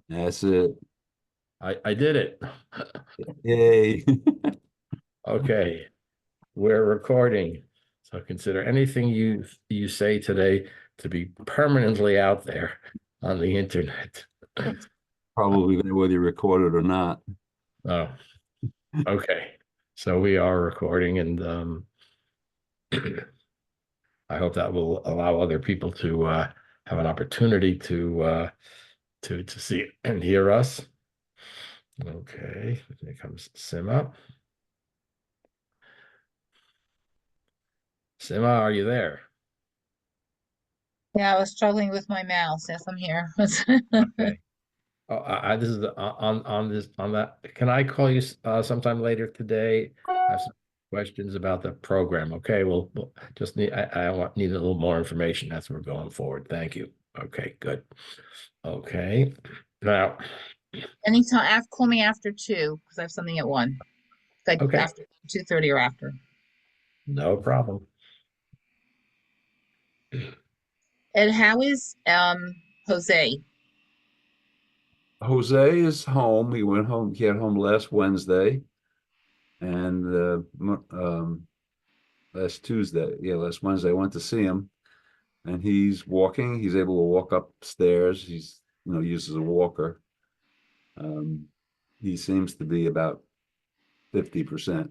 That's it. I did it. Yay. Okay, we're recording. So consider anything you say today to be permanently out there on the internet. Probably whether you record it or not. Oh, okay. So we are recording, and I hope that will allow other people to have an opportunity to see and hear us. Okay, here comes Sima. Sima, are you there? Yeah, I was struggling with my mouse. Yes, I'm here. Okay. Oh, this is on this on that. Can I call you sometime later today? I have some questions about the program. Okay, we'll just need need a little more information as we're going forward. Thank you. Okay, good. Okay, now, Anytime, call me after 2 because I have something at 1. Like okay, after 2:30 or after. no problem. And how is Jose? Jose is home. He went home. He got home last Wednesday and last Tuesday. Yeah, last Wednesday. I went to see him, and he's walking. He's able to walk upstairs. He's uses a walker. Um, he seems to be about 50%.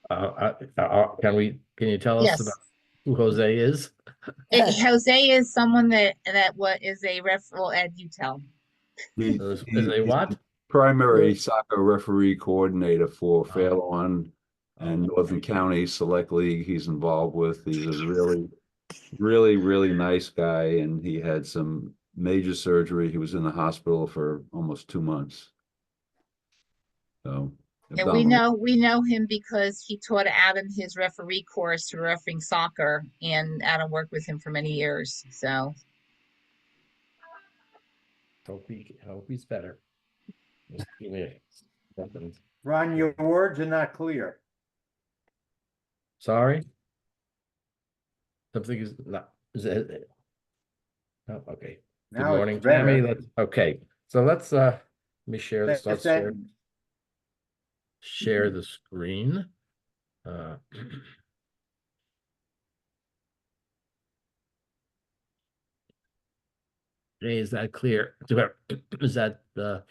Can you tell us about Yes. who Jose is? Jose is someone that what is a ref. Well, Ed, you tell. Is a He's what? primary soccer referee coordinator for Oh, Fairlawn and oh, Northern County Select League he's involved with. He's a really, really, really nice guy, and he had some major surgery. He was in the hospital for almost 2 months. So And we abdominal. know we know him because he taught Adam his referee course for refereeing soccer, and Adam worked with him for many years. So hope he's better. Just give me a second. Ron, your words are not clear. Sorry, something is not. Is it? Oh, okay. Good Now it's morning, Tammy. better. Let's okay. So let me Last sentence. share the screen. Uh, hey, is that clear? Is that the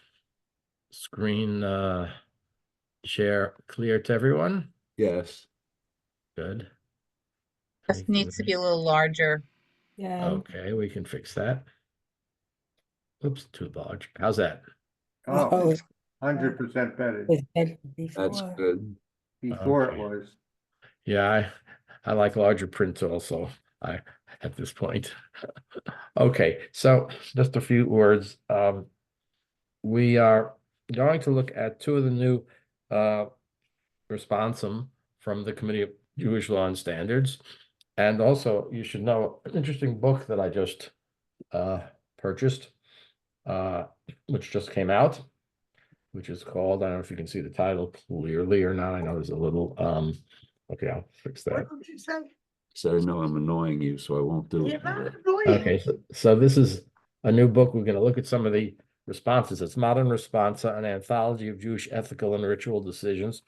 screen share clear to everyone? Yes. Good. just needs to be a little larger. Yeah, Okay, we can fix that. Oops, too large. How's that? Oh, oh, 100% better. was better That's before. good. Before it Okay. was. Yeah, I like larger prints also. I at this point. Okay, so just a few words. We are going to look at two of the new uh, responsum from the Committee of Jewish Law and Standards. And also, you should know an interesting book that I just purchased, uh, which just came out, which is called, I don't know if you can see the title clearly or not. I know there's a little, okay, I'll fix that. What did you say? So I know I'm annoying you, so I won't do You're it. not annoying. Okay, so this is a new book. We're going to look at some of the responses. It's Modern Responsa, an anthology of Jewish ethical and ritual decisions.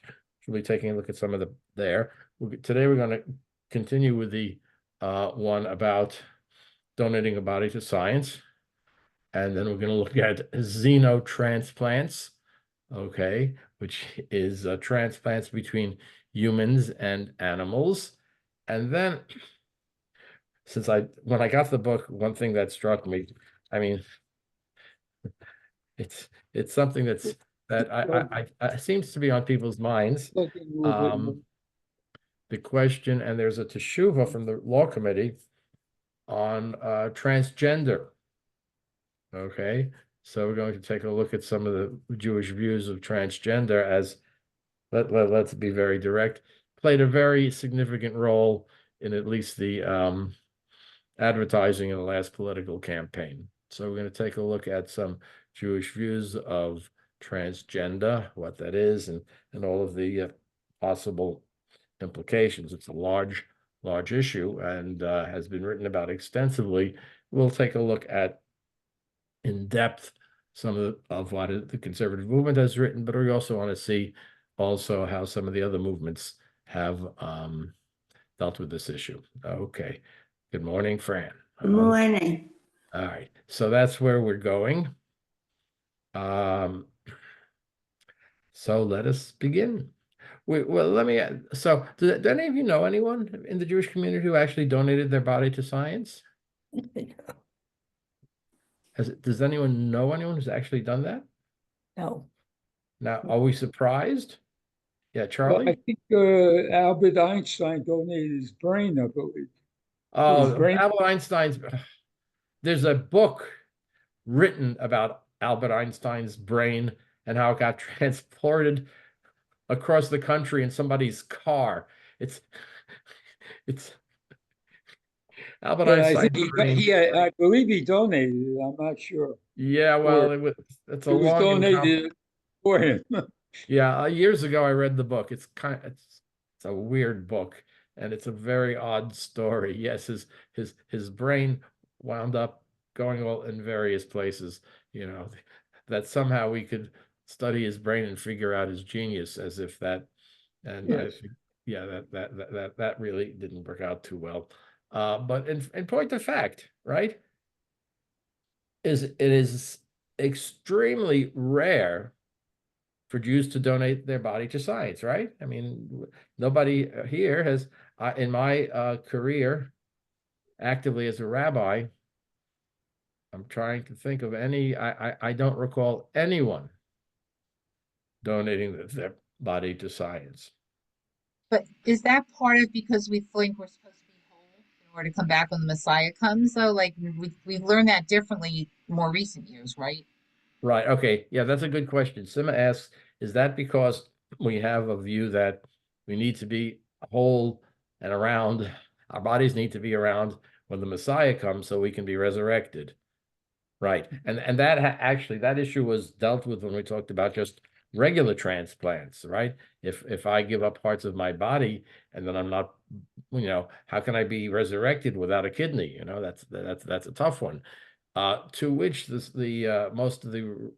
We'll be taking a look at some of the there. Today we're going to continue with the one about donating a body to science. And then we're going to look at xenotransplants, okay, which is transplants between humans and animals. And then when I got the book, one thing that struck me, I mean, it's something that I seems to be on people's minds. The question, and there's a teshuva from the law committee on transgender. Okay, so we're going to take a look at some of the Jewish views of transgender as let's be very direct, played a very significant role in at least the advertising in the last political campaign. So we're going to take a look at some Jewish views of transgender, what that is, and all of the possible implications. It's a large issue and has been written about extensively. We'll take a look at in depth some of what the conservative movement has written, but we also want to see also how some of the other movements have dealt with this issue. Okay. Good morning, Fran. Good morning. All right. So that's where we're going. So let us begin. Well, let me, so do any of you know anyone in the Jewish community who actually donated their body to science? Does anyone know anyone who's actually done that? No. Now, are we surprised? Yeah, Well, Charlie? I think Albert Einstein donated his brain, I believe. Oh, brain- Albert Einstein's, there's a book written about Albert Einstein's brain and how it got transported across the country in somebody's car. It's Albert Yeah, I Einstein's think brain. I believe he donated it. I'm not sure. Yeah, well, Or it's it a was long and donated for him. yeah, years ago I read the book. It's a weird book, and it's a very odd story. Yes, his brain wound up going all in various places, you know, that somehow we could study his brain and figure out his genius as if that, and I Yes. think, yeah, that really didn't work out too well. But in point of fact, right, it is extremely rare for Jews to donate their body to science, right? I mean, nobody here has, in my career, actively as a rabbi, I'm trying to think of any, I don't recall anyone donating their body to science. But is that part of because we think we're supposed to be whole in order to come back when the Messiah comes, though? Like we've learned that differently more recent years, right? Right. Okay. Yeah, that's a good question. Sima asks, is that because we have a view that we need to be whole and around, our bodies need to be around when the Messiah comes so we can be resurrected? Right. And that actually, that issue was dealt with when we talked about just regular transplants, right? If I give up parts of my body and then I'm not, you know, how can I be resurrected without a kidney? You know, that's a tough one. To which the most of the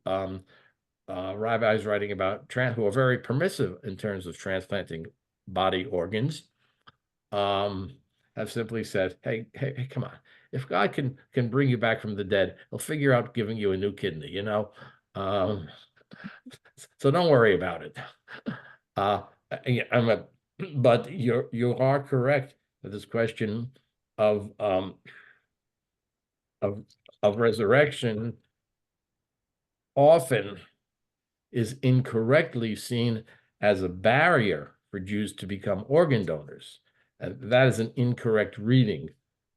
rabbis writing about who are very permissive in terms of transplanting body organs, have simply said, hey, come on. If God can bring you back from the dead, he'll figure out giving you a new kidney, you know? So don't worry about it. But you are correct with this question of resurrection often is incorrectly seen as a barrier for Jews to become organ donors. And that is an incorrect reading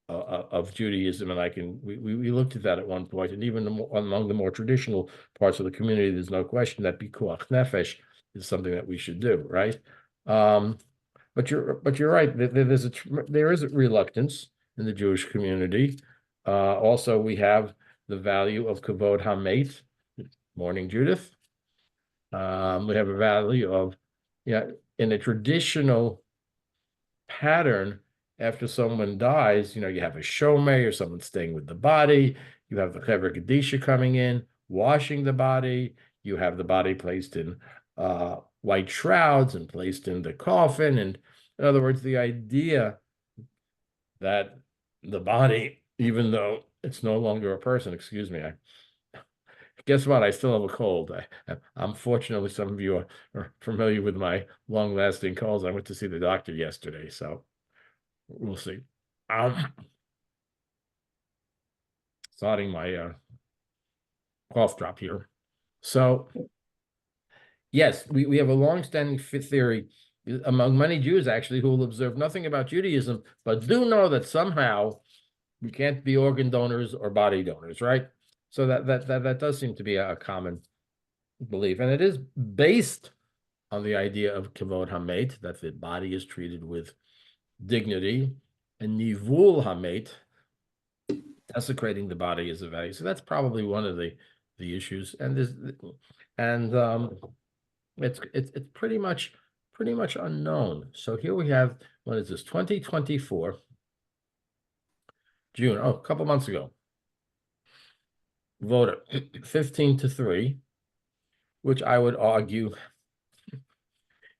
of Judaism. And we looked at that at one point, and even among the more traditional parts of the community, there's no question that pikuach nefesh is something that we should do, right? But you're right. There is a reluctance in the Jewish community. Also, we have the value of kavod hamet. Morning, Judith. We have a value of, in a traditional pattern, after someone dies, you have a shomer or someone staying with the body. You have the Chevra Kadisha coming in, washing the body. You have the body placed in white shrouds and placed in the coffin. And in other words, the idea that the body, even though it's no longer a person, excuse me, guess what? I still have a cold. Unfortunately, some of you are familiar with my long-lasting colds. I went to see the doctor yesterday, so we'll see. Starting my cough drop here. So, yes, we have a long-standing theory among many Jews, actually, who will observe nothing about Judaism, but do know that somehow we can't be organ donors or body donors, right? So that does seem to be a common belief, and it is based on the idea of kavod hamet, that the body is treated with dignity, and nivul hamet, desecrating the body is a value. So that's probably one of the issues, and it's pretty much unknown. So here we have, what is this, 2024 June? Oh, a couple months ago. voted 15-3, which I would argue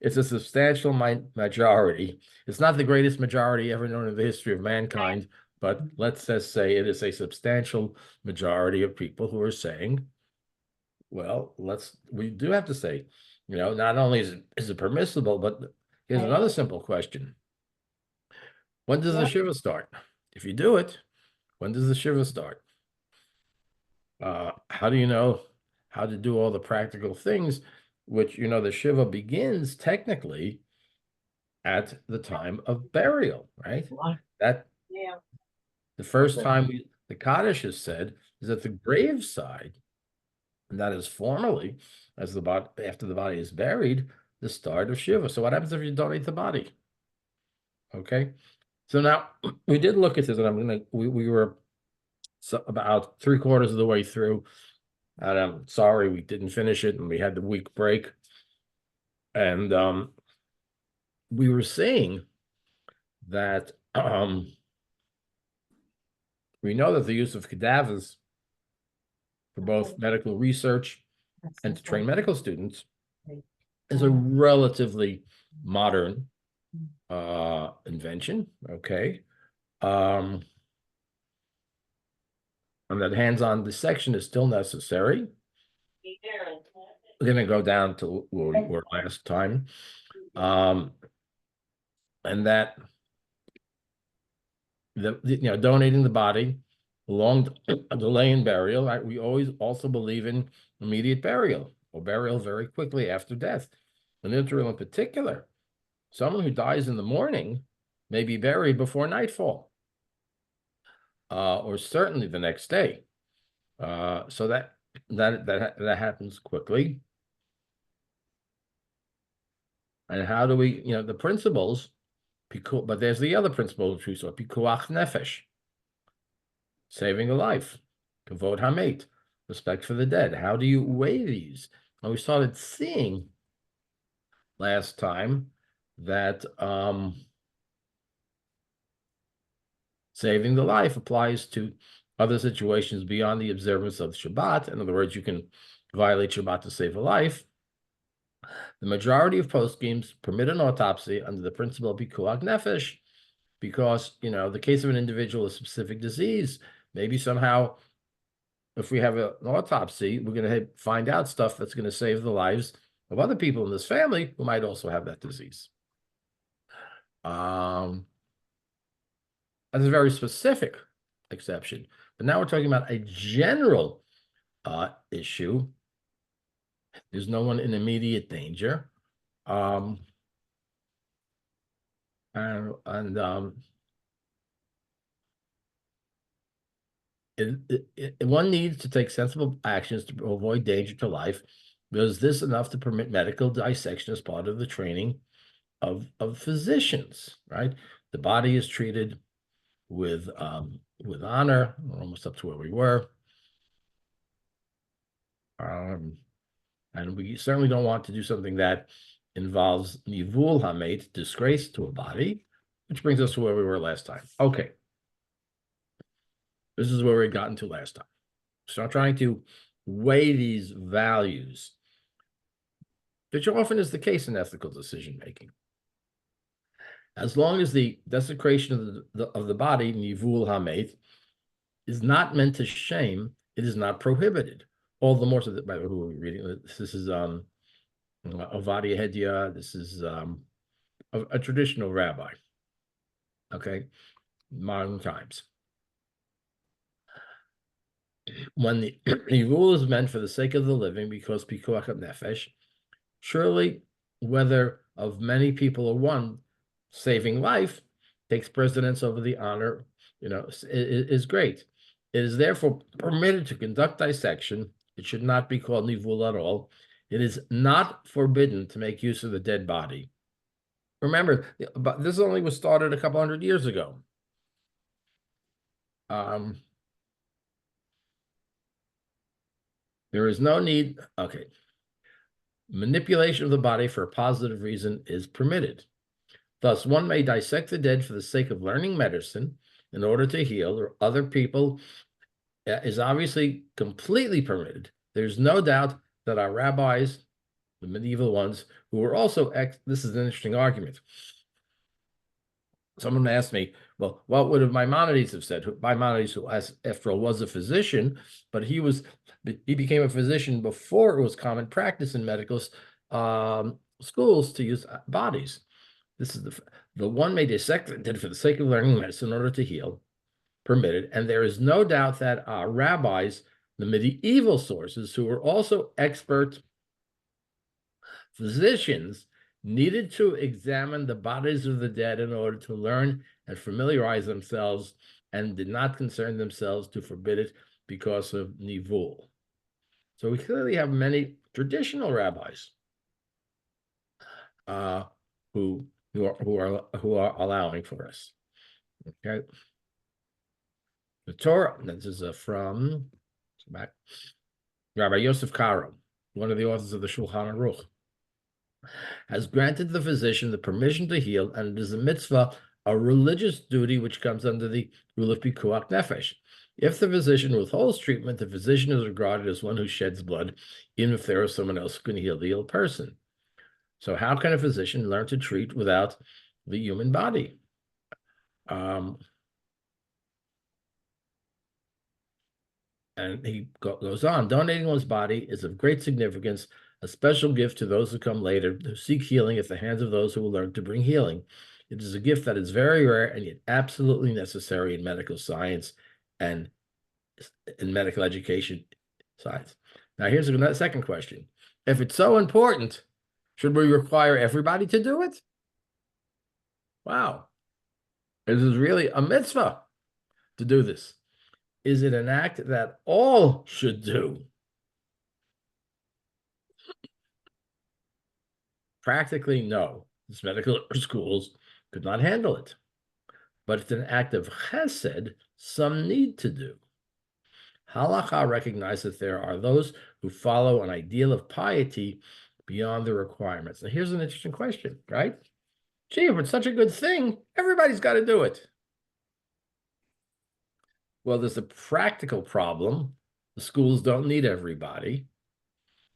it's a substantial majority. It's not the greatest majority ever known in the history of mankind, but let's just say it is a substantial majority of people who are saying, well, we do have to say, not only is it permissible, but here's another simple question. When does the Shiva start? If you do it, when does the Shiva start? How do you know how to do all the practical things, which, the Shiva begins technically at the time of burial, right? That the first time the Kaddish is said is at the graveside, and that is formally, after the body is buried, the start of Shiva. So what happens if you donate the body? Okay, so now we did look at this, and we were about 3/4 of the way through, and I'm sorry we didn't finish it, and we had the week break, and we were saying that we know that the use of cadavers for both medical research and to train medical students is a relatively modern invention, okay? And that hands-on dissection is still necessary. We're going to go down to where we were last time. And that donating the body, long delay in burial, right? We always also believe in immediate burial or burial very quickly after death. In Israel in particular, someone who dies in the morning may be buried before nightfall, or certainly the next day. So that happens quickly. And how do we, the principles, but there's the other principle which we saw, pikuach nefesh, saving a life, kavod hamet, respect for the dead. How do you weigh these? And we started seeing last time that saving the life applies to other situations beyond the observance of Shabbat. In other words, you can violate Shabbat to save a life. The majority of poskim permit an autopsy under the principle of pikuach nefesh, because, the case of an individual with specific disease, maybe somehow, if we have an autopsy, we're going to find out stuff that's going to save the lives of other people in this family who might also have that disease. That's a very specific exception. But now we're talking about a general issue. There's no one in immediate danger. One needs to take sensible actions to avoid danger to life. Is this enough to permit medical dissection as part of the training of physicians, right? The body is treated with honor. We're almost up to where we were. And we certainly don't want to do something that involves nivul hamet, disgrace to a body, which brings us to where we were last time. Okay. This is where we got into last time. So I'm trying to weigh these values, which often is the case in ethical decision-making. As long as the desecration of the body, nivul hamet, is not meant to shame, it is not prohibited. All the more so that, by the way, who are we reading? This is Ovadia Hedia. This is a traditional rabbi. Okay, modern times. When the rule is meant for the sake of the living, because pikuach nefesh, surely whether of many people or one, saving life takes precedence over the honor, is great. It is therefore permitted to conduct dissection. It should not be called nivul at all. It is not forbidden to make use of the dead body. Remember, this only was started a couple hundred years ago. There is no need. Okay. Manipulation of the body for a positive reason is permitted. Thus, one may dissect the dead for the sake of learning medicine in order to heal, or other people is obviously completely permitted. There's no doubt that our rabbis, the medieval ones, who were also this is an interesting argument. Someone asked me, well, what would Maimonides have said? Maimonides, who, after all, was a physician, but he became a physician before it was common practice in medical schools to use bodies. This is the one may dissect and did for the sake of learning medicine in order to heal, permitted. And there is no doubt that our rabbis, the medieval sources, who were also expert physicians, needed to examine the bodies of the dead in order to learn and familiarize themselves, and did not concern themselves to forbid it because of nivul. So we clearly have many traditional rabbis who are allowing for us. Okay. The Torah, this is from back, Rabbi Yosef Karo, one of the authors of the Shulchan Aruch, has granted the physician the permission to heal, and it is a mitzvah, a religious duty which comes under the rule of pikuach nefesh. If the physician withholds treatment, the physician is regarded as one who sheds blood, even if there is someone else who can heal the ill person. So how can a physician learn to treat without the human body? And he goes on, donating one's body is of great significance, a special gift to those who come later who seek healing at the hands of those who will learn to bring healing. It is a gift that is very rare and yet absolutely necessary in medical science and in medical education science. Now, here's another second question. If it's so important, should we require everybody to do it? Wow. It is really a mitzvah to do this. Is it an act that all should do? Practically, no. These medical schools could not handle it. But it's an act of chesed some need to do. Halakha recognizes that there are those who follow an ideal of piety beyond the requirements. Now, here's an interesting question, right? Gee, if it's such a good thing, everybody's got to do it. Well, there's a practical problem. The schools don't need everybody.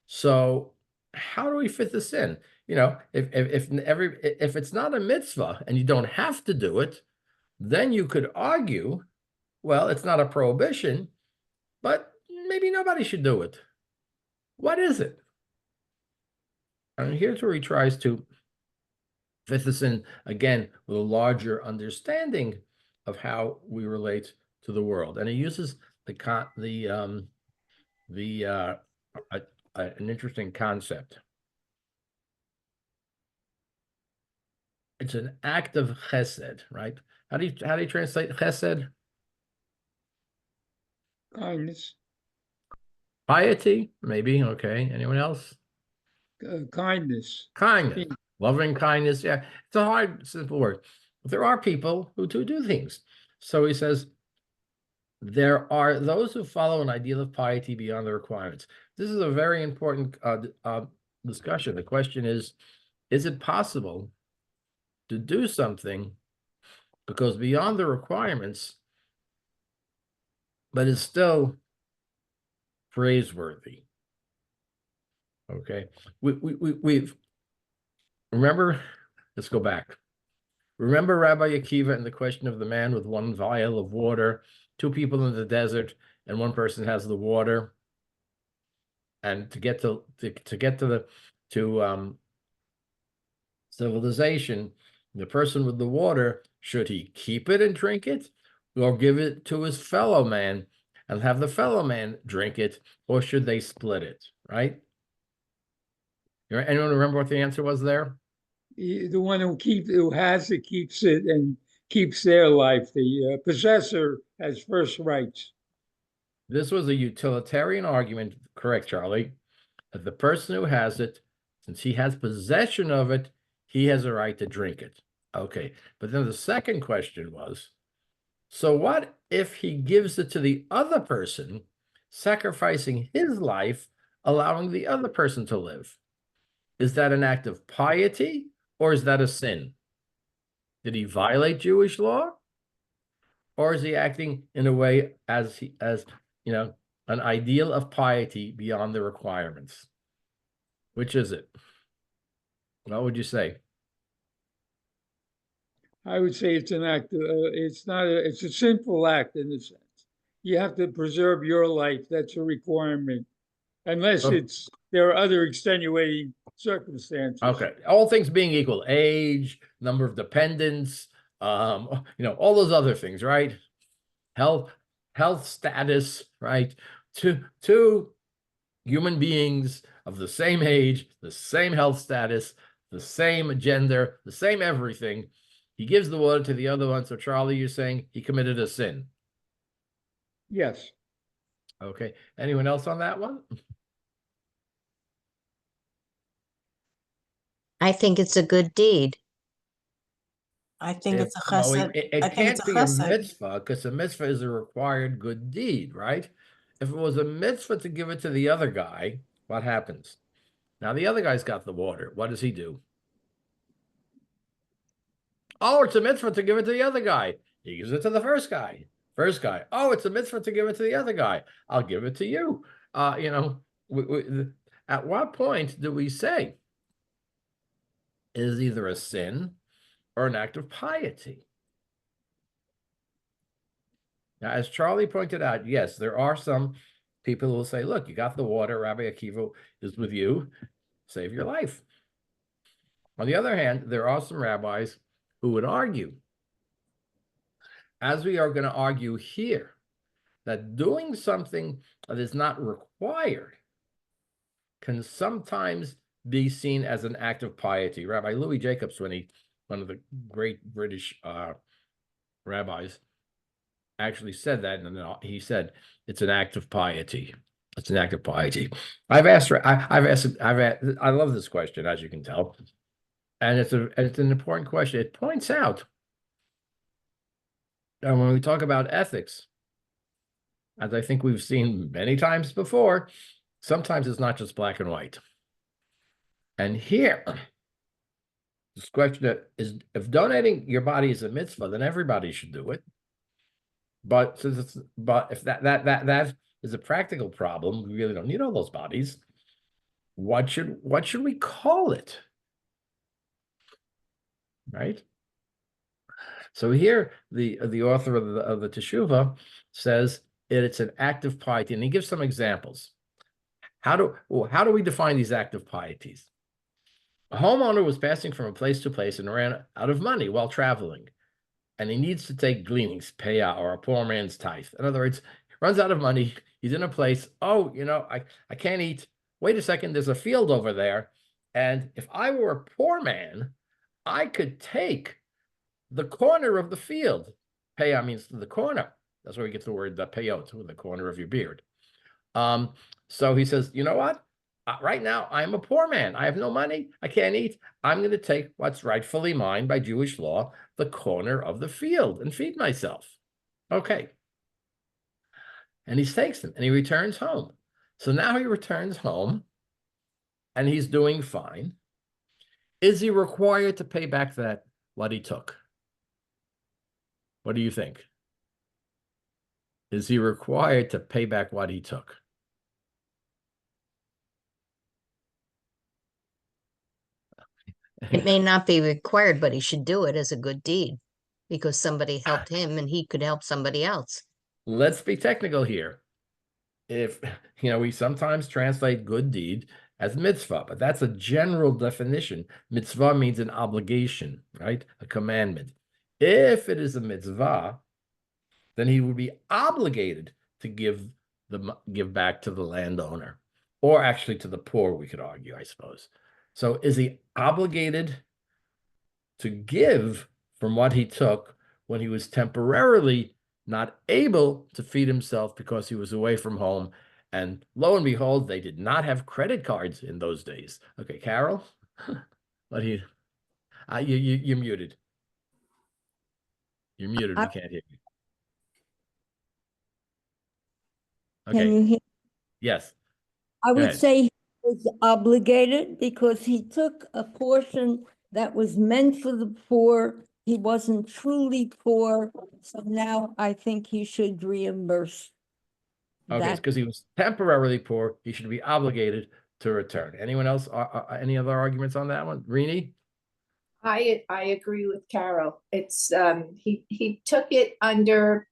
So how do we fit this in? You know, if it's not a mitzvah and you don't have to do it, then you could argue, well, it's not a prohibition, but maybe nobody should do it. What is it? And here's where he tries to fit this in again with a larger understanding of how we relate to the world, and he uses an interesting concept. It's an act of chesed, right? How do you translate chesed? Kindness, Piety, maybe. Okay. Anyone else? kindness. Kindness, loving kindness. Yeah, it's a hard, simple word. But there are people who do things. So he says, there are those who follow an ideal of piety beyond the requirements. This is a very important discussion. The question is it possible to do something because beyond the requirements, but it's still praiseworthy? Okay, we've remember. Let's go back. Remember Rabbi Akiva and the question of the man with one vial of water, two people in the desert, and one person has the water. And to get to civilization, the person with the water, should he keep it and drink it, or give it to his fellow man and have the fellow man drink it, or should they split it? Right? Anyone remember what the answer was there? The one who has it keeps it and keeps their life. The possessor has first rights. This was a utilitarian argument, correct, Charlie, that the person who has it, since he has possession of it, he has a right to drink it. Okay, but then the second question was, so what if he gives it to the other person, sacrificing his life, allowing the other person to live? Is that an act of piety, or is that a sin? Did he violate Jewish law? Or is he acting in a way as an ideal of piety beyond the requirements? Which is it? What would you say? I would say it's an act, it's not, it's a sinful act in a sense. You have to preserve your life. That's a requirement. Unless Oh. there are other extenuating circumstances. Okay, all things being equal, age, number of dependents, all those other things, right? Health status, right? Two human beings of the same age, the same health status, the same gender, the same everything. He gives the water to the other one. So Charlie, you're saying he committed a sin. Yes. Okay. Anyone else on that one? I think it's a good deed. I think it's a Well, chesed. it I think it's can't a be a chesed. mitzvah because a mitzvah is a required good deed, right? If it was a mitzvah to give it to the other guy, what happens? Now the other guy's got the water. What does he do? Oh, it's a mitzvah to give it to the other guy. He gives it to the first guy. First guy. Oh, it's a mitzvah to give it to the other guy. I'll give it to you. At what point do we say it is either a sin or an act of piety? Now, as Charlie pointed out, yes, there are some people who will say, look, you got the water, Rabbi Akiva is with you, save your life. On the other hand, there are some rabbis who would argue, as we are going to argue here, that doing something that is not required can sometimes be seen as an act of piety. Rabbi Louis Jacobs, one of the great British rabbis, actually said that, and he said it's an act of piety. It's an act of piety. I love this question, as you can tell, and it's an important question. It points out that when we talk about ethics, as I think we've seen many times before, sometimes it's not just black and white. And here, this question is: if donating your body is a mitzvah, then everybody should do it. But if that is a practical problem, we really don't need all those bodies. What should we call it? Right? So here, the author of the Teshuvah says it's an act of piety, and he gives some examples. How do we define these active pieties? A homeowner was passing from a place to place and ran out of money while traveling, and he needs to take gleanings, payah, or a poor man's tithe. In other words, runs out of money. He's in a place. Oh, I can't eat. Wait a second. There's a field over there, and if I were a poor man, I could take the corner of the field. Payah means the corner. That's where we get the word payot, the corner of your beard. So he says, you know what? Right now, I'm a poor man. I have no money. I can't eat. I'm going to take what's rightfully mine by Jewish law, the corner of the field, and feed myself. Okay. And he takes them and he returns home. So now he returns home and he's doing fine. Is he required to pay back what he took? What do you think? Is he required to pay back what he took? It may not be required, but he should do it as a good deed because somebody helped him and he could help somebody else. Let's be technical here. If, we sometimes translate good deed as mitzvah, but that's a general definition. Mitzvah means an obligation, right? A commandment. If it is a mitzvah, then he would be obligated to give back to the landowner, or actually to the poor, we could argue, I suppose. So is he obligated to give from what he took when he was temporarily not able to feed himself because he was away from home? And lo and behold, they did not have credit cards in those days. Okay, Carol, you're muted. You're muted. We can't hear you. Okay. Can you hear? Yes. I Go would ahead. say he was obligated because he took a portion that was meant for the poor. He wasn't truly poor, so now I think he should reimburse. Okay, That, because he was temporarily poor, he should be obligated to return. Anyone else? Any other arguments on that one? Rini? I agree with Carol. It's he took it under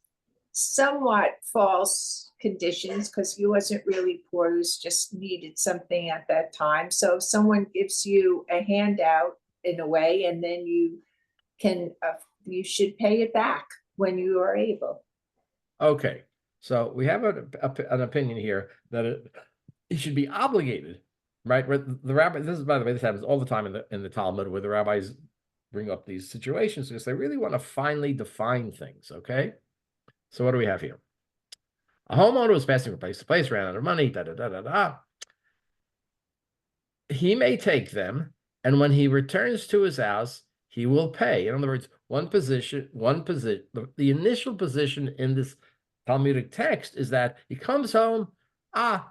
somewhat false conditions because he wasn't really poor, he was just needed something at that time. So if someone gives you a handout in a way, and then you can you should pay it back when you are able. Okay, so we have an opinion here that it should be obligated, right? Where the rabbi, this is, by the way, this happens all the time in the Talmud, where the rabbis bring up these situations because they really want to finely define things. Okay, so what do we have here? A homeowner was passing from place to place, ran out of money. Da da da da da. He may take them, and when he returns to his house, he will pay. In other words, the initial position in this Talmudic text is that he comes home,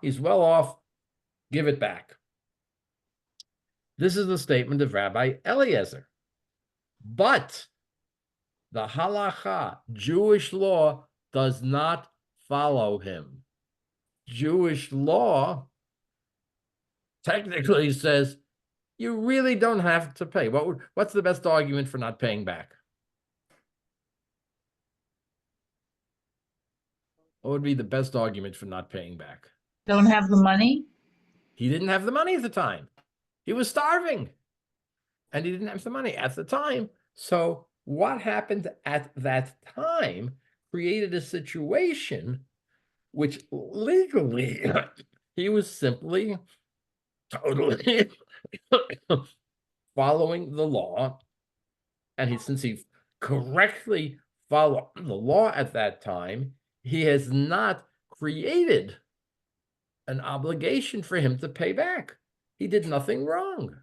he's well off, give it back. This is the statement of Rabbi Eliezer. But the halacha, Jewish law, does not follow him. Jewish law technically says you really don't have to pay. What's the best argument for not paying back? What would be the best argument for not paying back? Don't have the money? He didn't have the money at the time. He was starving. And he didn't have the money at the time. So what happened at that time created a situation which legally he was simply totally following the law. And since he correctly followed the law at that time, he has not created an obligation for him to pay back. He did nothing wrong.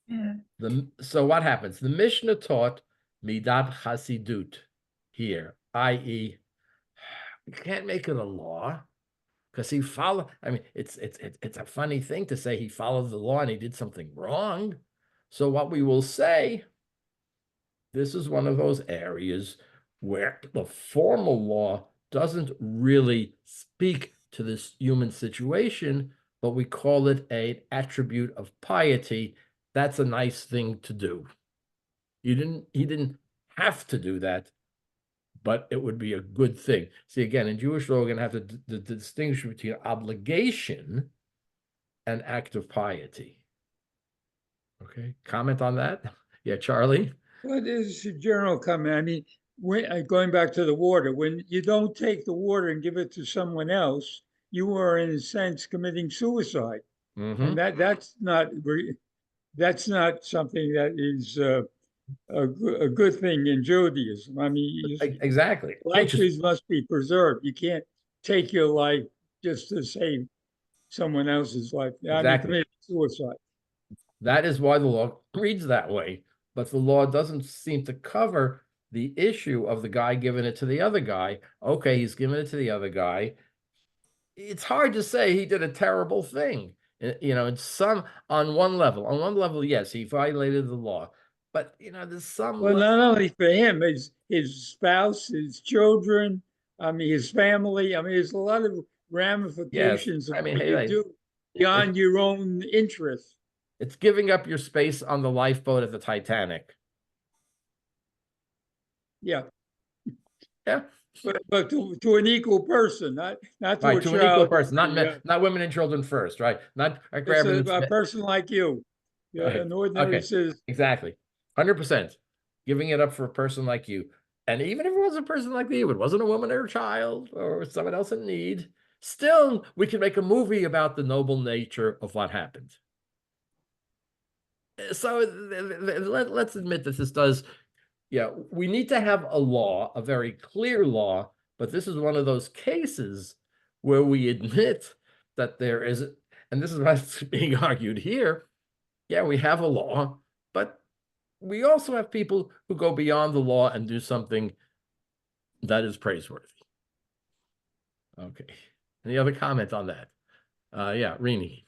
Yeah. So what happens? The Mishnah taught midat chasidut here, i.e., you can't make it a law because he followed. I mean, it's a funny thing to say he followed the law and he did something wrong. So what we will say, this is one of those areas where the formal law doesn't really speak to this human situation, but we call it an attribute of piety. That's a nice thing to do. He didn't have to do that, but it would be a good thing. See, again, in Jewish law, we're going to have to distinguish between obligation and act of piety. Okay, comment on that? Yeah, Charlie? Well, there's a general comment. I mean, going back to the water, when you don't take the water and give it to someone else, you are in a sense committing suicide. And that's not something that is a good thing in Judaism. I mean, exactly. Life must be preserved. You can't take your life just to save someone else's life. I mean, commit suicide. That is why the law reads that way. But the law doesn't seem to cover the issue of the guy giving it to the other guy. Okay, he's giving it to the other guy. It's hard to say he did a terrible thing. You know, on one level, yes, he violated the law. But, you know, there's some... Well, not only for him, his spouse, his children, I mean, his family. I mean, there's a lot of ramifications of what you do beyond your own interests. It's giving up your space on the lifeboat at the Titanic. Yeah. Yeah. But to an equal person, not to right, a to child, an equal person, not women and children first, right? Not grabbing a person like you, right. An ordinary citizen. Exactly, 100%. Giving it up for a person like you, and even if it was a person like you, it wasn't a woman or a child or someone else in need. Still, we can make a movie about the noble nature of what happened. So let's admit that this does. Yeah, we need to have a law, a very clear law, but this is one of those cases where we admit that there is, and this is what's being argued here. Yeah, we have a law, but we also have people who go beyond the law and do something that is praiseworthy. Okay. Any other comment on that? Yeah, Rini.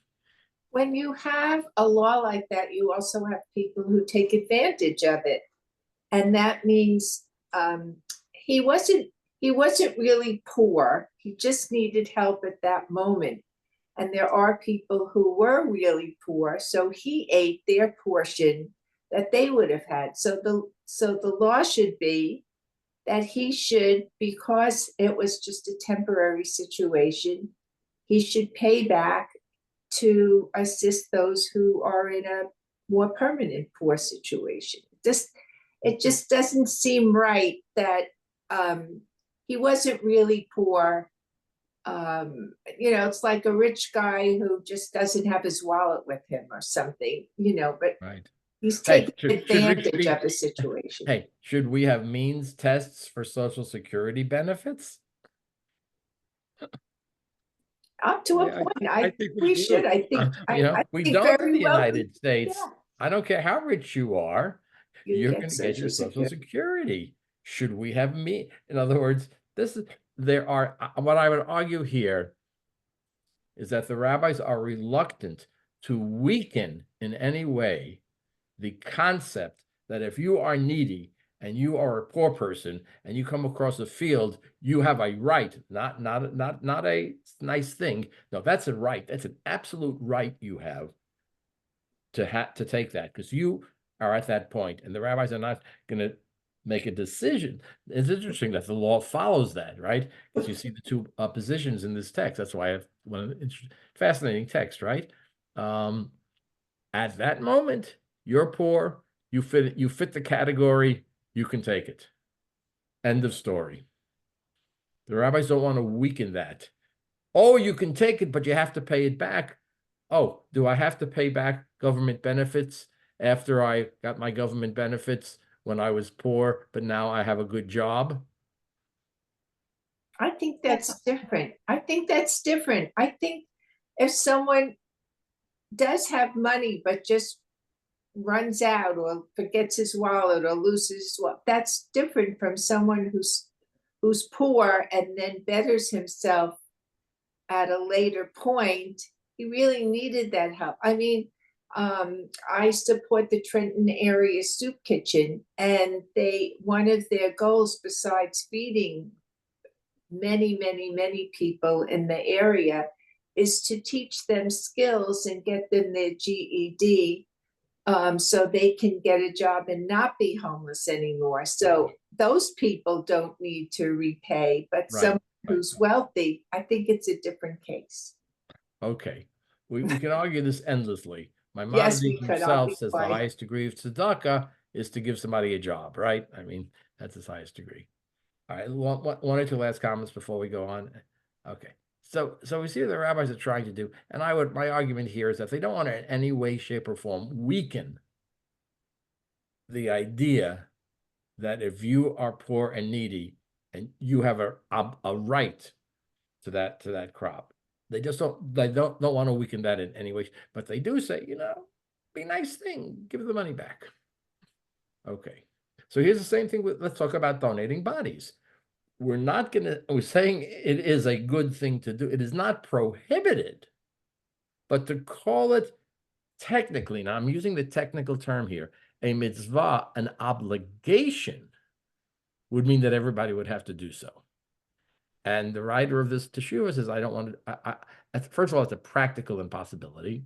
When you have a law like that, you also have people who take advantage of it. And that means he wasn't he wasn't really poor. He just needed help at that moment. And there are people who were really poor, so he ate their portion that they would have had. So the law should be that he should, because it was just a temporary situation, he should pay back to assist those who are in a more permanent poor situation. It just doesn't seem right that he wasn't really poor. It's like a rich guy who just doesn't have his wallet with him or something, but Right. he's Hey, taking advantage of the situation. Hey, should we have means tests for Social Security benefits? Up to a I- point, I I think we we do. should. I think I We think don't in very the well United States. yeah. I don't care how rich you are, You you're get going to get your Social Social Security. Should we have in other words, what I would argue here is that the rabbis are reluctant to weaken in any way the concept that if you are needy and you are a poor person and you come across a field, you have a right, not a nice thing. No, that's a right. That's an absolute right you have to take that, because you are at that point, and the rabbis are not going to make a decision. It's interesting that the law follows that, right? Because you see the two positions in this text. That's why I have one fascinating text, right? At that moment, you're poor, you fit the category, you can take it. End of story. The rabbis don't want to weaken that. Oh, you can take it, but you have to pay it back. Oh, do I have to pay back government benefits after I got my government benefits when I was poor, but now I have a good job? I think that's different. I think if someone does have money but just runs out or forgets his wallet or loses his wallet, that's different from someone who's poor and then betters himself at a later point. He really needed that help. I mean, I support the Trenton area soup kitchen, and one of their goals, besides feeding many people in the area, is to teach them skills and get them their GED, so they can get a job and not be homeless anymore. So those people don't need to repay, but someone who's wealthy, I think it's a different case. Okay, we can argue this endlessly. Yes, we Maimonides could. himself says the highest degree of tzedakah is to give somebody a job, right? I mean, that's his highest degree. All right, one or two last comments before we go on. Okay, so we see what the rabbis are trying to do, and my argument here is that they don't want to in any way, shape, or form weaken the idea that if you are poor and needy and you have a right to that crop, they don't want to weaken that in any way, but they do say, be a nice thing, give the money back. Okay, so here's the same thing let's talk about donating bodies. We're saying it is a good thing to do. It is not prohibited, but to call it technically, now I'm using the technical term here, a mitzvah, an obligation, would mean that everybody would have to do so. And the writer of this Teshuvah says, I don't want to, first of all, it's a practical impossibility,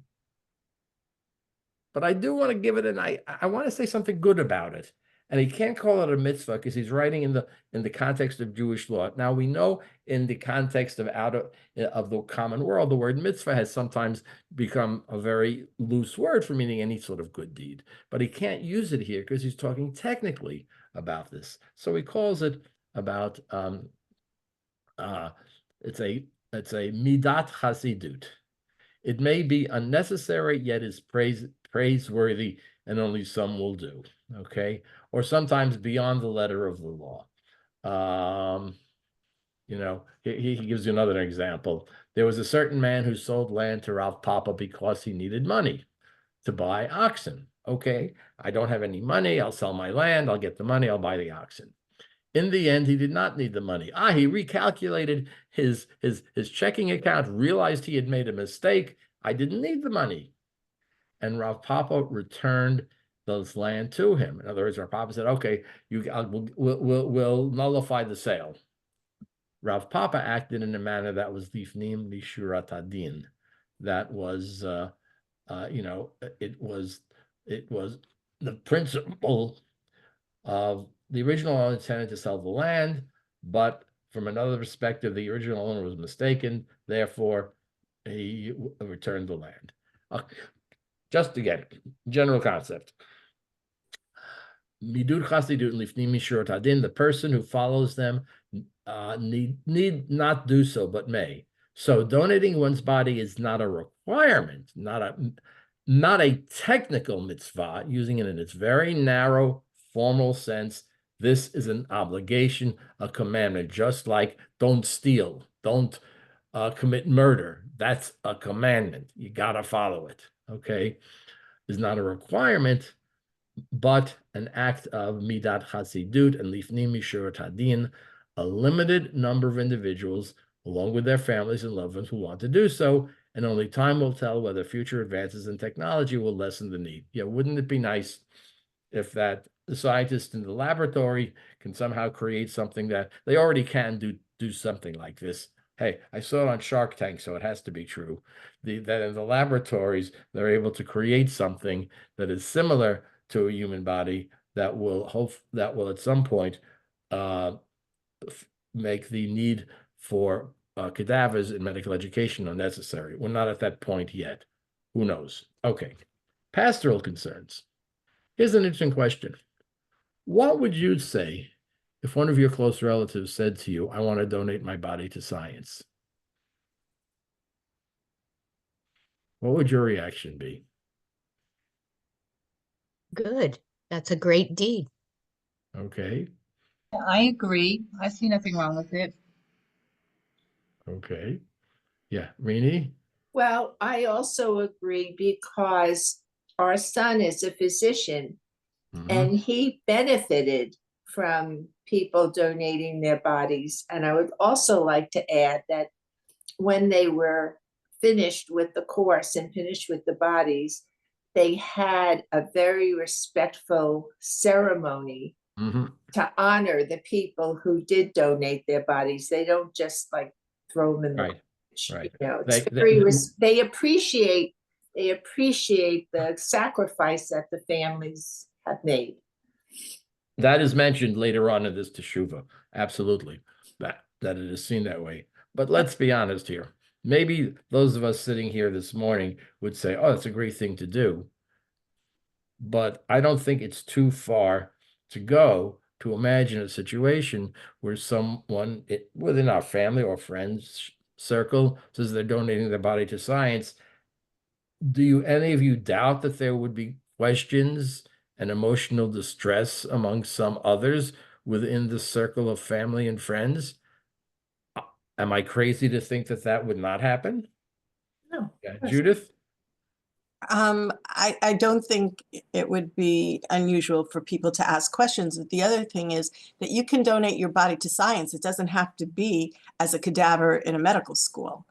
but I do want to give it I want to say something good about it. And he can't call it a mitzvah because he's writing in the context of Jewish law. Now we know in the context of the common world, the word mitzvah has sometimes become a very loose word for meaning any sort of good deed. But he can't use it here because he's talking technically about this. So he calls it about it's a midat chasidut. It may be unnecessary, yet is praiseworthy, and only some will do. Okay, or sometimes beyond the letter of the law. He gives you another example. There was a certain man who sold land to Rav Papa because he needed money to buy oxen. Okay, I don't have any money. I'll sell my land. I'll get the money. I'll buy the oxen. In the end, he did not need the money. He recalculated his checking account, realized he had made a mistake. I didn't need the money. And Rav Papa returned those land to him. In other words, Rav Papa said, okay, we'll nullify the sale. Rav Papa acted in a manner that was lifnim mishurat hadin. That was, it was the principle of the original owner intended to sell the land, but from another perspective, the original owner was mistaken. Therefore, he returned the land. Just again, general concept. Midud chasidut lifnim mishurat hadin. The person who follows them need not do so, but may. So donating one's body is not a requirement, not a technical mitzvah, using it in its very narrow formal sense. This is an obligation, a commandment, just like don't steal, don't commit murder. That's a commandment. You got to follow it, okay? It's not a requirement, but an act of midat chasidut and lifnim mishurat hadin. A limited number of individuals, along with their families and loved ones, who want to do so, and only time will tell whether future advances in technology will lessen the need. Yeah, wouldn't it be nice if the scientists in the laboratory can somehow create something that they already can do something like this? Hey, I saw it on Shark Tank, so it has to be true. That in the laboratories, they're able to create something that is similar to a human body that will at some point make the need for cadavers in medical education unnecessary. We're not at that point yet. Who knows? Okay. Pastoral concerns. Here's an interesting question. What would you say if one of your close relatives said to you, I want to donate my body to science? What would your reaction be? Good. That's a great deed. Okay. I agree. I see nothing wrong with it. Okay. Yeah. Rini? Well, I also agree because our son is a physician and he benefited from people donating their bodies. And I would also like to add that when they were finished with the course and finished with the bodies, they had a very respectful ceremony to honor the people who did donate their bodies. They don't just like throw them in the garbage. Right. You know, it's they appreciate the sacrifice that the families have made. That is mentioned later on in this teshuvah. Absolutely, that it is seen that way. But let's be honest here. Maybe those of us sitting here this morning would say, "Oh, that's a great thing to do," but I don't think it's too far to go to imagine a situation where someone within our family or friends circle says they're donating their body to science. Do any of you doubt that there would be questions and emotional distress among some others within the circle of family and friends? Am I crazy to think that would not happen? No. Yeah. Judith? I don't think it would be unusual for people to ask questions. But the other thing is that you can donate your body to science. It doesn't have to be as a cadaver in a medical school.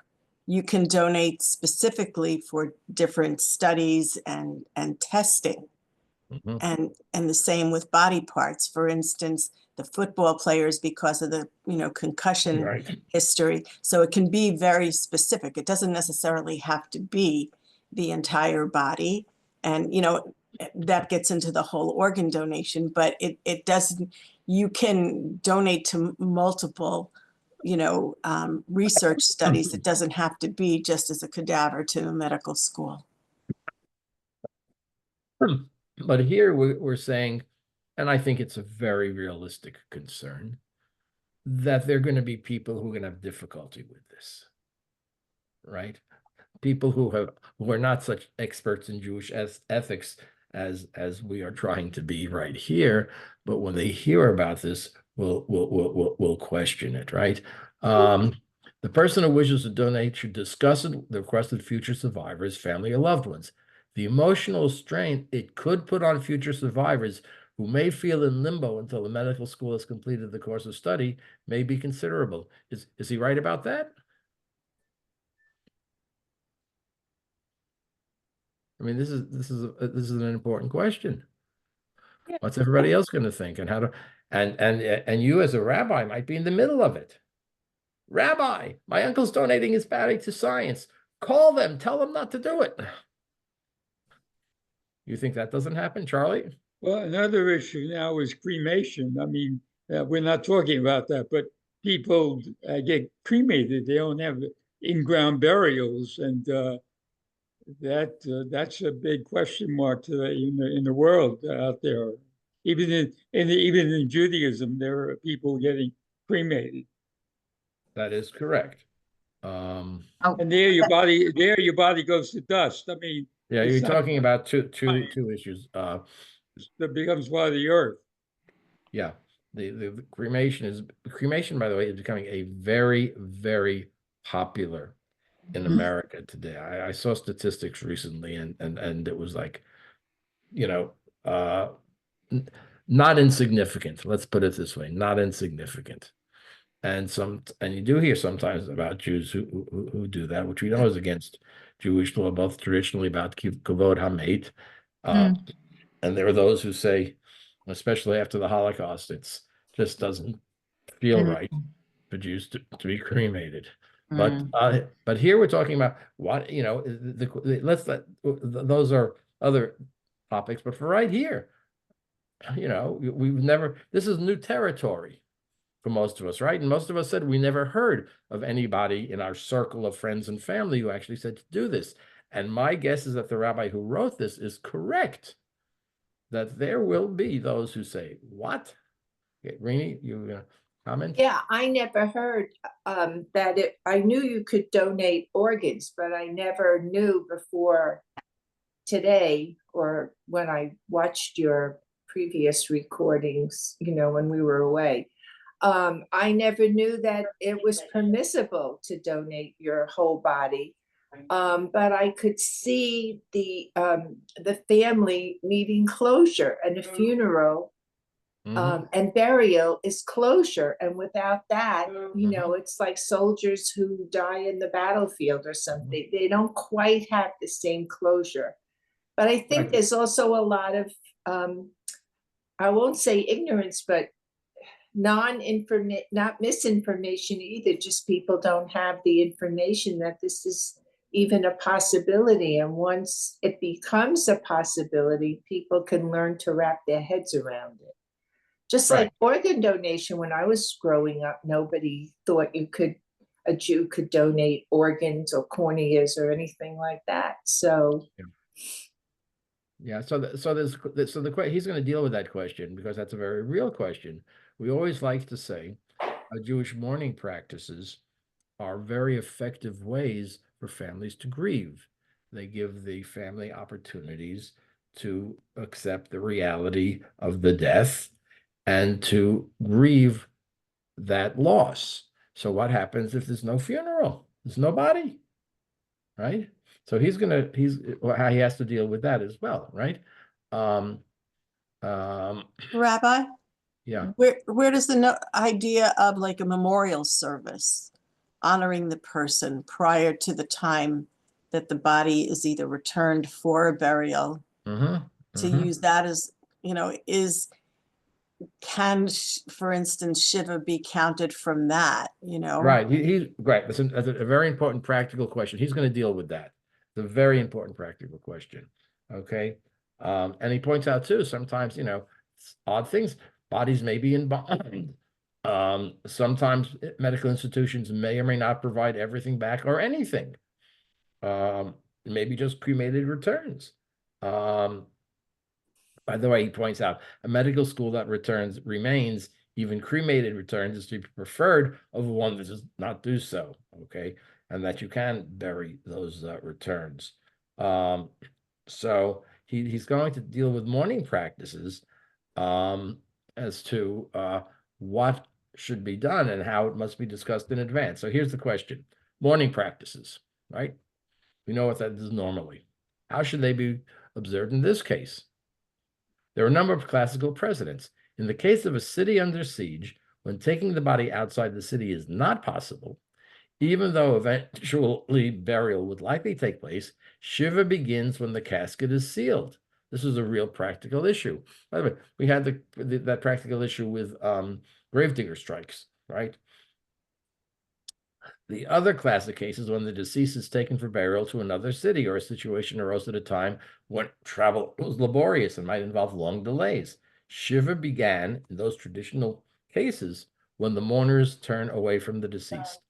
You can donate specifically for different studies and testing. And the same with body parts. For instance, the football players, because of the concussion history. So it can be very specific. It doesn't necessarily have to be the entire body. And that gets into the whole organ donation, but it doesn't. You can donate to multiple research studies. It doesn't have to be just as a cadaver to a medical school. But here we're saying, and I think it's a very realistic concern, that there are going to be people who are going to have difficulty with this, right? People who are not such experts in Jewish ethics as we are trying to be right here, but when they hear about this, will question it, right? The person who wishes to donate should discuss it with the requested future survivors, family, or loved ones. The emotional strain it could put on future survivors who may feel in limbo until the medical school has completed the course of study may be considerable. Is he right about that? I mean, this is an important question. Yeah. What's everybody else going to think, and how to and you as a rabbi might be in the middle of it. Rabbi, my uncle's donating his body to science. Call them, tell them not to do it. You think that doesn't happen, Charlie? Well, another issue now is cremation. I mean, we're not talking about that, but people get cremated. They don't have in-ground burials, and that's a big question mark today in the world out there. Even even in Judaism, there are people getting cremated. That is correct. Oh, And there your body goes to dust. I mean, Yeah, it's you're not- talking about two issues. that becomes part of the earth. Yeah, the cremation, by the way, is becoming a very, very popular in America today. I saw statistics recently, and it was like, you know, not insignificant. Let's put it this way, not insignificant. And you do hear sometimes about Jews who do that, which we know is against Jewish law, both traditionally about kavod hamet, and there are those who say, especially after the Holocaust, it's just doesn't feel right for Jews to be cremated. But here we're talking about what, let's let those are other topics, but for right here, this is new territory for most of us, right? And most of us said we never heard of anybody in our circle of friends and family who actually said to do this. And my guess is that the rabbi who wrote this is correct, that there will be those who say, what? Okay, Rini, you comment? Yeah, I never heard I knew you could donate organs, but I never knew before today or when I watched your previous recordings, when we were away. I never knew that it was permissible to donate your whole body. But I could see the family needing closure, and a funeral and burial is closure. And without that, it's like soldiers who die in the battlefield or something. They don't quite have the same closure. But I think there's also a lot of, I won't say ignorance, but not misinformation either. Just people don't have the information that this is even a possibility. And once it becomes a possibility, people can learn to wrap their heads around it. Just like organ donation, when I was growing up, nobody thought a Jew could donate organs or corneas or anything like that. So. Yeah, he's going to deal with that question because that's a very real question. We always like to say Jewish mourning practices are very effective ways for families to grieve. They give the family opportunities to accept the reality of the death and to grieve that loss. So what happens if there's no funeral? There's nobody, right? So he has to deal with that as well, right? Rabbi? Yeah. Where does the idea of like a memorial service honoring the person prior to the time that the body is either returned for a burial to use that as, can, for instance, Shiva be counted from that, Right. He's right. That's a very important practical question. He's going to deal with that. It's a very important practical question. Okay. And he points out too, sometimes, odd things, bodies may be in bond. Sometimes medical institutions may or may not provide everything back or anything. Maybe just cremated returns. By the way, he points out a medical school that remains, even cremated returns, is to be preferred over one that does not do so, okay? And that you can bury those returns. So he's going to deal with mourning practices as to what should be done and how it must be discussed in advance. So here's the question. Mourning practices, right? We know what that is normally. How should they be observed in this case? There are a number of classical precedents. In the case of a city under siege, when taking the body outside the city is not possible, even though eventually burial would likely take place, Shiva begins when the casket is sealed. This is a real practical issue. By the way, we had that practical issue with gravedigger strikes, right? The other classic case is when the deceased is taken for burial to another city, or a situation arose at a time when travel was laborious and might involve long delays. Shiva began in those traditional cases when the mourners turn away from the deceased.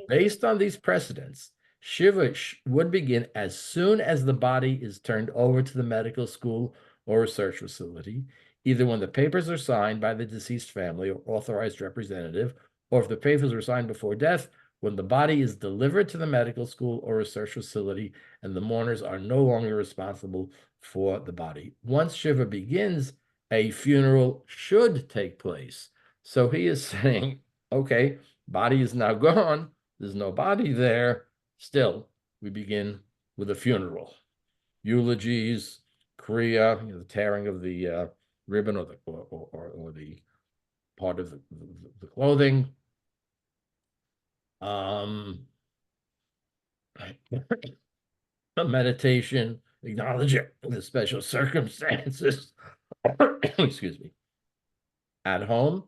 Based on these precedents, Shiva would begin as soon as the body is turned over to the medical school or research facility, either when the papers are signed by the deceased family or authorized representative, or if the papers were signed before death, when the body is delivered to the medical school or research facility and the mourners are no longer responsible for the body. Once Shiva begins, a funeral should take place. So he is saying, okay, body is now gone. There's no body there. Still, we begin with a funeral. Eulogies, kriya, the tearing of the ribbon or the part of the clothing. A meditation, acknowledging the special circumstances. Excuse me. At home,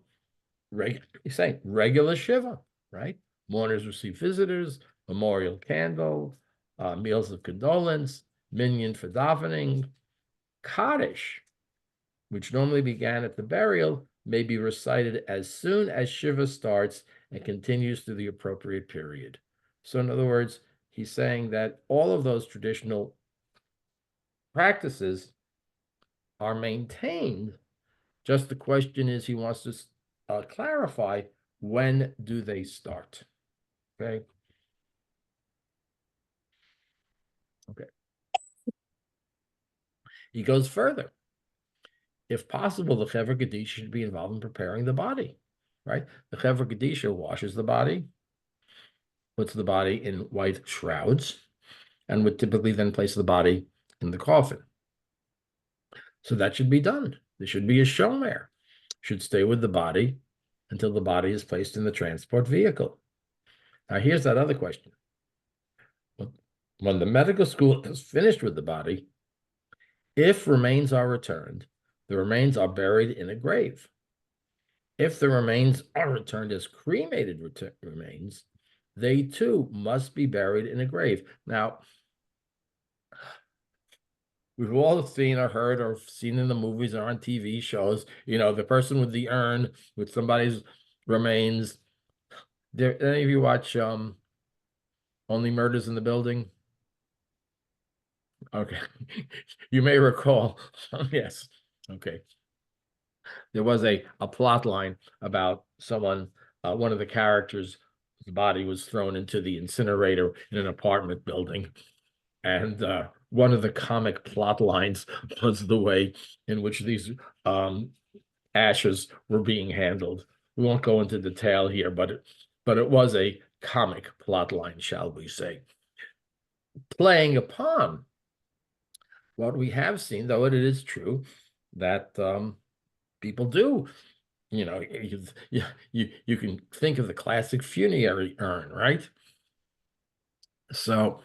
regular Shiva, right? Mourners receive visitors, memorial candle, meals of condolence, minyan for davening. Kaddish, which normally began at the burial, may be recited as soon as Shiva starts and continues through the appropriate period. So in other words, he's saying that all of those traditional practices are maintained. Just the question is, he wants to clarify, when do they start? Okay. Okay. He goes further. If possible, the Chevra Kadisha should be involved in preparing the body, right? The Chevra Kadisha washes the body, puts the body in white shrouds, and would typically then place the body in the coffin. So that should be done. There should be a shomer. Should stay with the body until the body is placed in the transport vehicle. Now, here's that other question. When the medical school is finished with the body, if remains are returned, the remains are buried in a grave. If the remains are returned as cremated remains, they too must be buried in a grave. Now, we've all seen or heard or seen in the movies or on TV shows, the person with the urn with somebody's remains. Any of you watch Only Murders in the Building? Okay. You may recall. Yes. Okay. There was a plot line about someone, one of the characters' body was thrown into the incinerator in an apartment building. And one of the comic plot lines was the way in which these ashes were being handled. We won't go into detail here, but it was a comic plot line, shall we say. Playing upon what we have seen, though it is true that people do, you can think of the classic funerary urn, right? So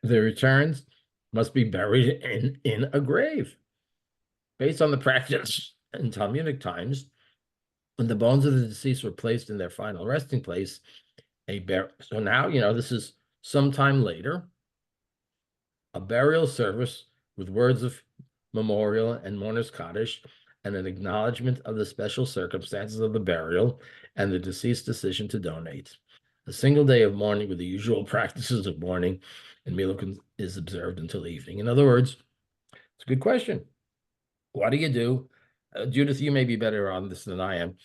the returns must be buried in a grave. Based on the practice in Talmudic times, when the bones of the deceased were placed in their final resting place, so now, this is sometime later, a burial service with words of memorial and mourner's kaddish, and an acknowledgement of the special circumstances of the burial and the deceased's decision to donate. A single day of mourning with the usual practices of mourning and Milukin is observed until evening. In other words, it's a good question. What do you do? Judith, you may be better on this than I am.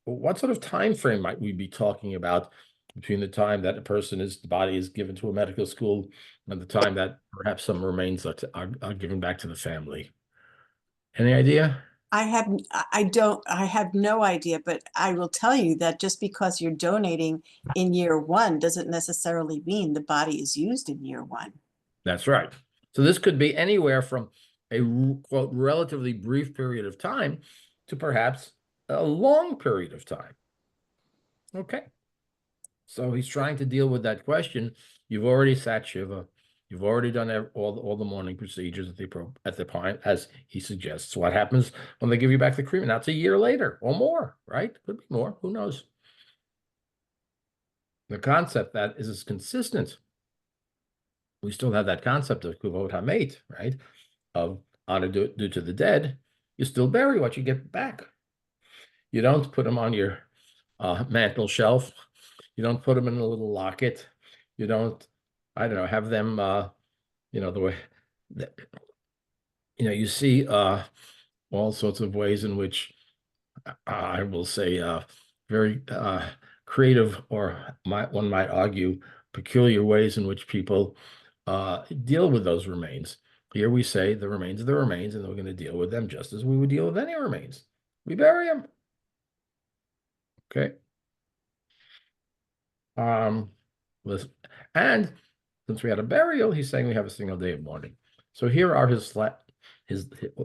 What sort of time frame might we be talking about between the time that the body is given to a medical school and the time that perhaps some remains are given back to the family? Any idea? I have no idea, but I will tell you that just because you're donating in year one doesn't necessarily mean the body is used in year one. That's right. So this could be anywhere from a, quote, relatively brief period of time to perhaps a long period of time. Okay. So he's trying to deal with that question. You've already sat Shiva. You've already done all the mourning procedures at the point, as he suggests. What happens when they give you back the cremation? That's a year later or more, right? Could be more. Who knows? The concept that is consistent. We still have that concept of kuvot hamet, right? Of honor due to the dead. You still bury what you get back. You don't put them on your mantle shelf. You don't put them in a little locket. You don't, I don't know, have them, the way that, you see all sorts of ways in which I will say very creative, or one might argue peculiar ways in which people deal with those remains. Here we say the remains are the remains, and we're going to deal with them just as we would deal with any remains. We bury them. Okay. Listen, and since we had a burial, he's saying we have a single day of mourning. So here are his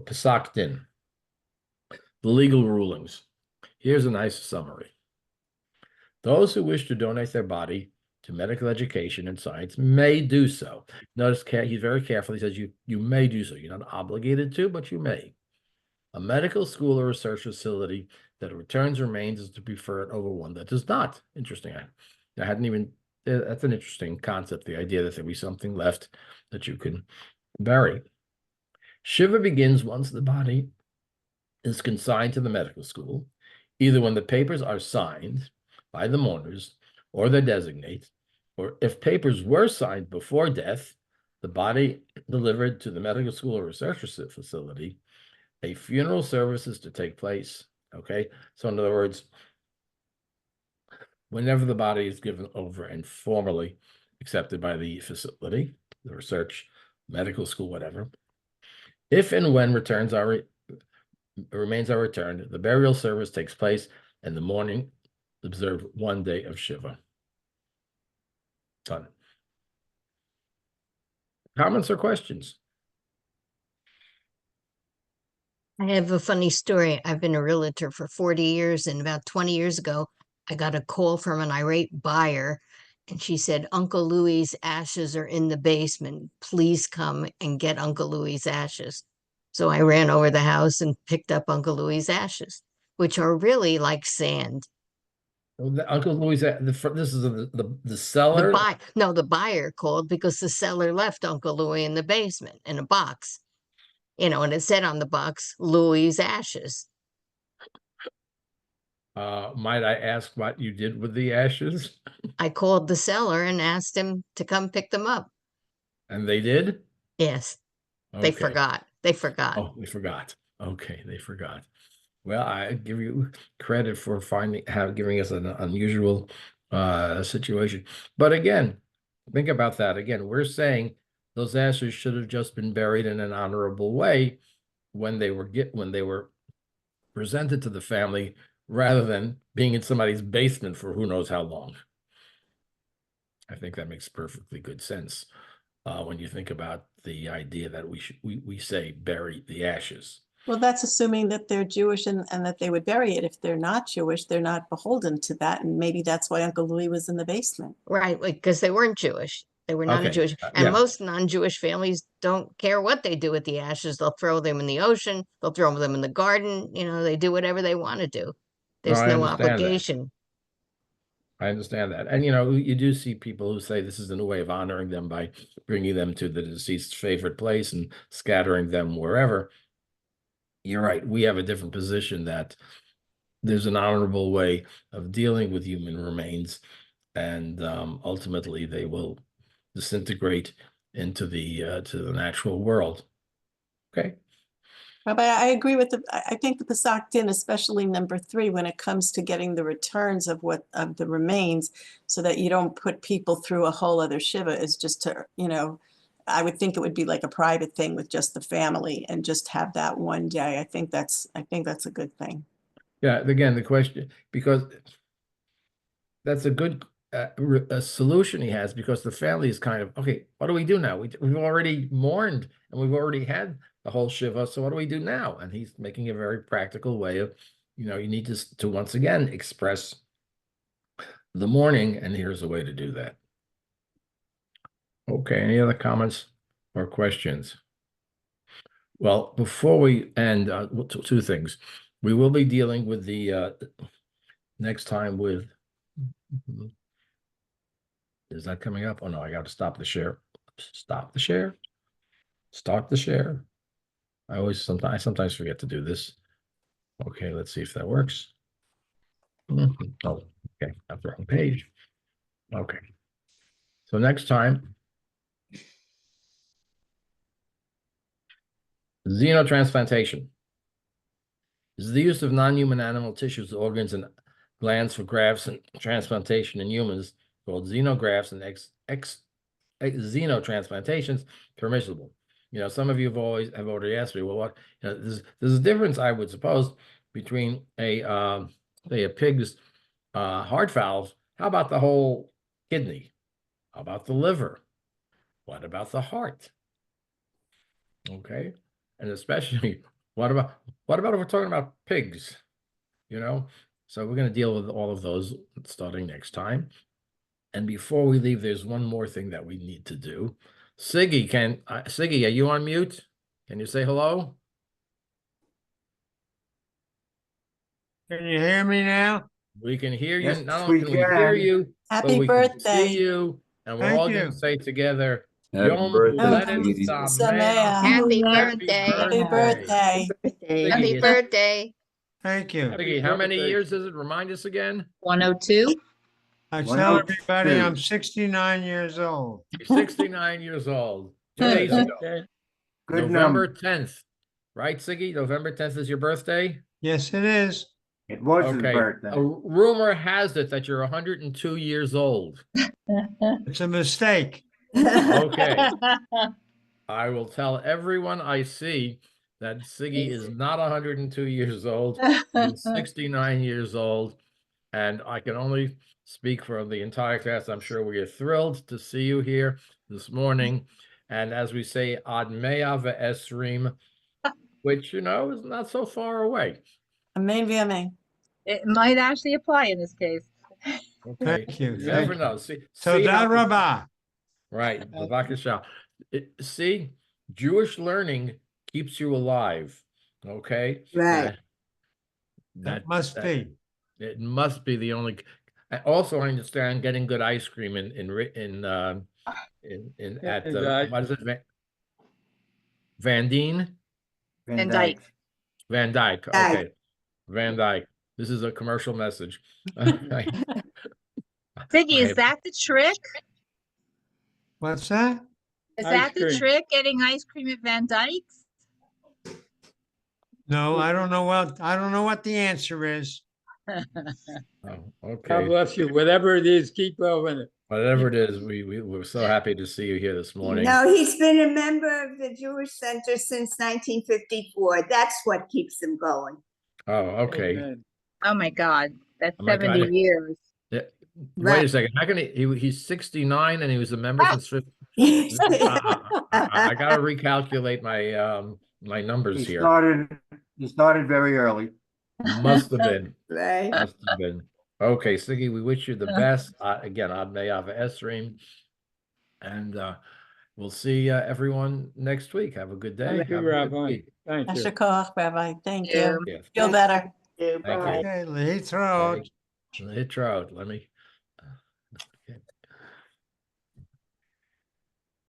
Pesach Din, the legal rulings. Here's a nice summary. Those who wish to donate their body to medical education and science may do so. Notice he's very careful. He says you may do so. You're not obligated to, but you may. A medical school or research facility that returns remains is to be preferred over one that does not. Interesting. I hadn't even, that's an interesting concept, the idea that there be something left that you can bury. Shiva begins once the body is consigned to the medical school, either when the papers are signed by the mourners or their designate, or if papers were signed before death, the body delivered to the medical school or research facility, a funeral service is to take place. Okay, so in other words, whenever the body is given over and formally accepted by the facility, the research, medical school, whatever, if and when remains are returned, the burial service takes place, and the mourning observed 1 day of Shiva. Done. Comments or questions? I have a funny story. I've been a realtor for 40 years, and about 20 years ago, I got a call from an irate buyer, and she said, Uncle Louie's ashes are in the basement. Please come and get Uncle Louie's ashes. So I ran over the house and picked up Uncle Louie's ashes, which are really like sand. Uncle Louie's, this is the seller? The buyer called because the seller left Uncle Louie in the basement in a box. And it said on the box, Louie's ashes. Might I ask what you did with the ashes? I called the seller and asked him to come pick them up. And they did? Yes. Okay. They forgot. Oh, they forgot. Okay, they forgot. Well, I give you credit for giving us an unusual situation. But again, think about that. Again, we're saying those ashes should have just been buried in an honorable way when they were presented to the family, rather than being in somebody's basement for who knows how long. I think that makes perfectly good sense when you think about the idea that we say bury the ashes. Well, that's assuming that they're Jewish and that they would bury it. If they're not Jewish, they're not beholden to that. And maybe that's why Uncle Louie was in the basement. Right, because they weren't Jewish. They were non-Jewish. And yeah. Most non-Jewish families don't care what they do with the ashes. They'll throw them in the ocean. They'll throw them in the garden. They do whatever they want to do. There's no obligation. I understand that. And, you do see people who say this is a new way of honoring them by bringing them to the deceased's favorite place and scattering them wherever. You're right. We have a different position that there's an honorable way of dealing with human remains, and ultimately they will disintegrate into the natural world. Okay. Rabbi, I agree with I think the Pesach Din, especially number 3, when it comes to getting the returns of the remains, so that you don't put people through a whole other Shiva, is just to, I would think it would be like a private thing with just the family and just have that 1 day. I think that's a good thing. Yeah. Again, the question, because that's a good a solution he has, because the family is kind of, okay, what do we do now? We've already mourned and we've already had the whole Shiva. So what do we do now? And he's making a very practical way of, you need to once again express the mourning, and here's a way to do that. Okay, any other comments or questions? Well, before we end, 2 things. We will be dealing with the next time with Is that coming up? Oh no, I got to stop the share. Stop the share. Start the share. I sometimes forget to do this. Okay, let's see if that works. Oh, okay, not the wrong page. Okay. So next time, xenotransplantation is the use of non-human animal tissues, organs, and glands for grafts and transplantation in humans, called xenografts and xenotransplantations, permissible. You know, some of you have already asked me, well, what, you know, there's a difference, I would suppose, between say a pig's heart valve. How about the whole kidney? How about the liver? What about the heart? Okay, and especially what about if we're talking about pigs? You know, so we're going to deal with all of those starting next time. And before we leave, there's one more thing that we need to do. Siggy, Siggy, are you on mute? Can you say hello? Can you hear me now? We can hear you. Yes, Not only we can we hear can. you, but Happy we can birthday. see you, and we're Thank all going you. to say together, Happy Yom birthday, Huledet Siggy. Sameach. Happy Happy birthday. Happy birthday. Siggy, Happy it's- birthday. Thank you. Siggy, how many birthday. years is it? Remind us again. 102. I 102. tell everybody I'm 69 years old. You're 69 years old. 2 days ago. Okay. Good November number. 10th. Right, Siggy? November 10th is your birthday? Yes, it is. It was his Okay. birthday. A rumor has it that you're 102 years old. It's a mistake. Okay. I will tell everyone I see that Siggy is not 102 years old. He's 69 years old. And I can only speak for the entire class. I'm sure we are thrilled to see you here this morning. And as we say, Ad Mea Ve'esrim, which, you know, is not so far away. Amen, amen. It might actually apply in this case. Okay. Thank you. You never Thank know. you. See So how- that Rabbi. Right, Bavakasha. See, Jewish learning keeps you alive. Okay, Right. That must be. It must be the only. Also, I understand getting good ice cream at Exactly. what is it, Van Dien? Van Dyke. Van Dyke. Okay, Van Dyke. This is a commercial message. Right. Siggy, is that the trick? What's that? Is Ice that the cream. trick, getting ice cream at Van Dyke's? No, I don't know what the answer is. Oh, God okay. bless you. Whatever it is, keep loving it. Whatever it is, we're so happy to see you here this morning. No, he's been a member of the Jewish Center since 1954. That's what keeps him going. Oh, okay. Amen. Oh my God, that's Oh my God. 70 years. Yeah. Wait Right. a second. How can he's 69 and he was a member since 50. I got to recalculate my numbers He here. started very early. Must have been. Right. Must have been. Okay, Siggy, we wish you the best. Again, Ad Mea Ve'esrim. And we'll see everyone next week. Have a good day. Thank you, Have a good Rabbi. week. Thank you. Yasher koach, Rabbi. Thank you. Yeah. Yes. Feel better. Thank you. Okay, Lehitraot. Hit road. Let me